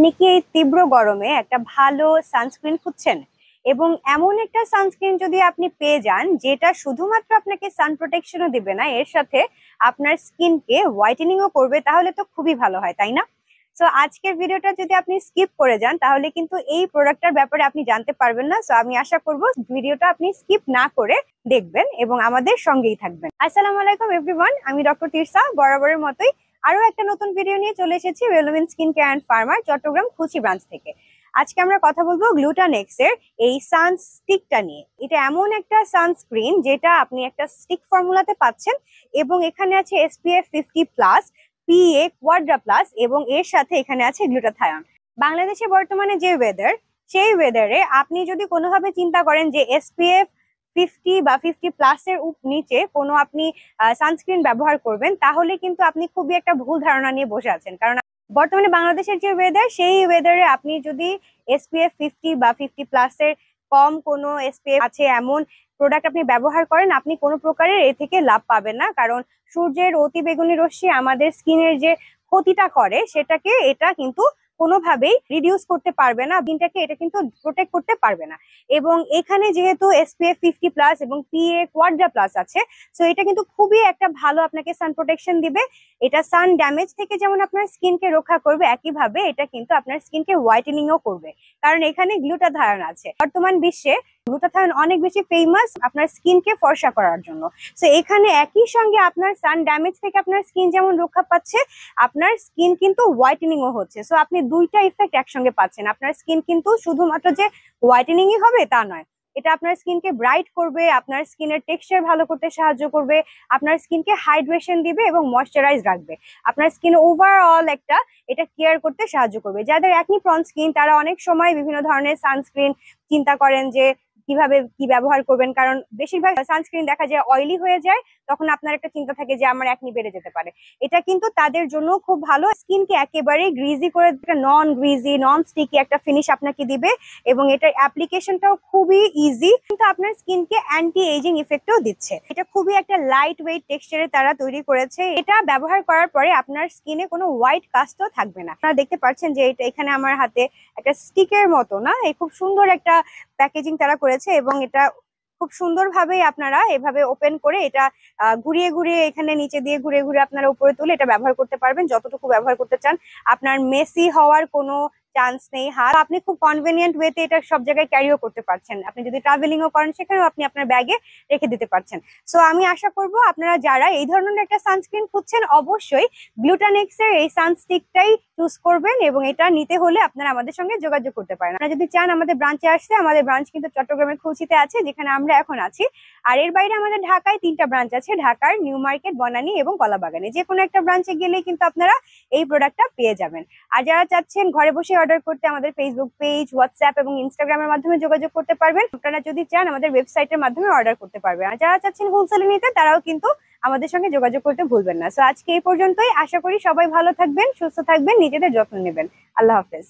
আপনি কি এই তীব্র গরমে একটা ভালো সানস্ক্রিন খুঁজছেন এবং এমন একটা সানস্ক্রিন যদি আপনি পেয়ে যান যেটা শুধুমাত্র আপনাকে সান প্রোটেকশনও দিবে না, এর সাথে আপনার স্কিনকে হোয়াইটেনিংও করবে, তাহলে তো খুবই ভালো হয়, তাই না? সো আজকের ভিডিওটা যদি আপনি স্কিপ করে যান তাহলে কিন্তু এই প্রোডাক্টটার ব্যাপারে আপনি জানতে পারবেন না। সো আমি আশা করব ভিডিওটা আপনি স্কিপ না করে দেখবেন এবং আমাদের সঙ্গেই থাকবেন। আসসালামু আলাইকুম এভরিওয়ান, আমি ডক্টর তিরসা বরাবরের মতোই আরো একটা নতুন ভিডিও নিয়ে চলে এসেছি relevant skin care and pharma Chattogram খুচি ব্রাঞ্চ থেকে। আজকে আমরা কথা বলবো গ্লুটানেক্স এর এই সানস্টিকটা নিয়ে। এটা এমন একটা সানস্ক্রিন যেটা আপনি একটা স্টিক ফর্মুলাতে পাচ্ছেন এবং এখানে আছে SPF 50+, PA কোয়াড্রা প্লাস এবং এর সাথে এখানে আছে গ্লুটাথায়ন। বাংলাদেশে বর্তমানে যে ওয়েদার, সেই ওয়েদারে আপনি যদি কোনোভাবে চিন্তা করেন যে SPF 50 বা 50+ এর নিচে কোনো আপনি সানস্ক্রিন ব্যবহার করবেন, তাহলে কিন্তু আপনি খুবই একটা ভুল ধারণা নিয়ে বসে আছেন। কারণ বর্তমানে বাংলাদেশের যে ওয়েদার, সেই ওয়েদারে আপনি যদি SPF 50 বা 50+ এর কম কোনো SPF আছে এমন প্রোডাক্ট আপনি ব্যবহার করেন, আপনি কোনো প্রকারের এ থেকে লাভ পাবেন না। কারণ সূর্যের অতি বেগুনি রশ্মি আমাদের স্কিনের যে ক্ষতিটা করে সেটাকে এটা কিন্তু কোনোভাবেই রিডিউস করতে পারবে না, স্কিনটাকে এটা কিন্তু প্রোটেক্ট করতে পারবে না। এবং এখানে যেহেতু SPF 50+ এবং PA কোয়াড্রা প্লাস আছে, সো এটা কিন্তু খুবই একটা ভালো আপনাকে সান প্রোটেকশন দিবে। এটা সান ড্যামেজ থেকে যেমন আপনার স্কিনকে রক্ষা করবে, একইভাবে এটা কিন্তু আপনার স্কিনকে হোয়াইটেনিংও করবে, কারণ এখানে গ্লুটাথায়ন আছে। বর্তমান বিশ্বে গ্লুটাথায়ন অনেক বেশি ফেমাস আপনার স্কিনকে ফর্সা করার জন্য। সো এখানে একই সঙ্গে আপনার সান ড্যামেজ থেকে আপনার স্কিন যেমন রক্ষা পাচ্ছে, আপনার স্কিন কিন্তু হোয়াইটেনিংও হচ্ছে। সো আপনি দুইটা ইফেক্ট একসঙ্গে পাচ্ছেন। আপনার স্কিন কিন্তু শুধুমাত্র যে হোয়াইটেনিংই হবে তা নয়, এটা আপনার স্কিনকে ব্রাইট করবে, আপনার স্কিনের টেক্সচার ভালো করতে সাহায্য করবে, আপনার স্কিনকে হাইড্রেশন দিবে এবং ময়শ্চারাইজ রাখবে। আপনার স্কিন ওভারঅল একটা এটা কেয়ার করতে সাহায্য করবে। যাদের অ্যাকনি প্রন স্কিন, তারা অনেক সময় বিভিন্ন ধরনের সানস্ক্রিন চিন্তা করেন যে কিভাবে কি ব্যবহার করবেন, কারণ বেশিরভাগ সানস্ক্রিন দেখা যায় অয়েলি হয়ে যায়, তখন আপনার একটা চিন্তা থাকে যে আমার অ্যাকনি বেড়ে যেতে পারে। এটা কিন্তু তাদের জন্য খুব ভালো, স্কিনকে একেবারে গ্রিজি করে নন গ্রিজি নন স্টিকি একটা ফিনিশ আপনাকে দিবে এবং এটার অ্যাপ্লিকেশনটাও খুবই ইজি, কিন্তু আপনার স্কিনকে অ্যান্টি এজিং ইফেক্টও দিচ্ছে। এটা খুবই একটা লাইট ওয়েট টেক্সচারে তারা তৈরি করেছে। এটা ব্যবহার করার পরে আপনার স্কিনে কোনো হোয়াইট কাস্টও থাকবে না। আপনারা দেখতে পাচ্ছেন যে এটা এখানে আমার হাতে একটা স্টিকের মতো না, এই খুব সুন্দর একটা প্যাকেজিং তারা করেছে এবং এটা খুব সুন্দরভাবে আপনারা এভাবে ওপেন করে এটা ঘুরিয়ে ঘুরিয়ে এখানে নিচে দিয়ে ঘুরিয়ে ঘুরিয়ে আপনারা উপরে তুলে এটা ব্যবহার করতে পারবেন যতটুকু ব্যবহার করতে চান। আপনার মেসি হওয়ার কোনো চান্স নেই হাত। আপনি খুব কনভেনিয়েন্ট ওয়েতে এটা সব জায়গায় ক্যারিও করতে পারছেন। আপনি যদি ট্রাভেলিংও করেন সেখানেও আপনি আপনার ব্যাগে রেখে দিতে পারছেন। সো আমি আশা করব আপনারা যারা এই ধরনের একটা সানস্ক্রিন খুঁজছেন, অবশ্যই গ্লুটানেক্স এর এই সানস্টিকটাই চুজ করবেন এবং এটা নিতে হলে আপনারা আমাদের সঙ্গে যোগাযোগ করতে পারেন। আপনারা যদি চান আমাদের ব্রাঞ্চে আসতে, আমাদের ব্রাঞ্চ কিন্তু চট্টগ্রামের খুলশিতে আছে, যেখানে আমরা এখন আছি। আর এর বাইরে আমাদের ঢাকায় 3টা ব্রাঞ্চ আছে, ঢাকার নিউ মার্কেট, বনানী এবং কলাবাগানে। যে কোনো একটা ব্রাঞ্চে গেলেই কিন্তু আপনারা এই প্রোডাক্টটা পেয়ে যাবেন। আর যারা চাচ্ছেন ঘরে বসে অর্ডার করতে, আমাদের ফেসবুক পেজ, হোয়াটসঅ্যাপ এবং ইনস্টাগ্রামের মাধ্যমে যোগাযোগ করতে পারবেন। আপনারা যদি চান আমাদের ওয়েবসাইটের মাধ্যমে অর্ডার করতে পারবেন। আর যারা চাচ্ছেন হোলসেলে নিতে, তারাও কিন্তু আমাদের সঙ্গে যোগাযোগ করতে ভুলবেন না। সো আজকে এই পর্যন্তই। আশা করি সবাই ভালো থাকবেন, সুস্থ থাকবেন, নিজেদের যত্ন নেবেন। আল্লাহ হাফেজ।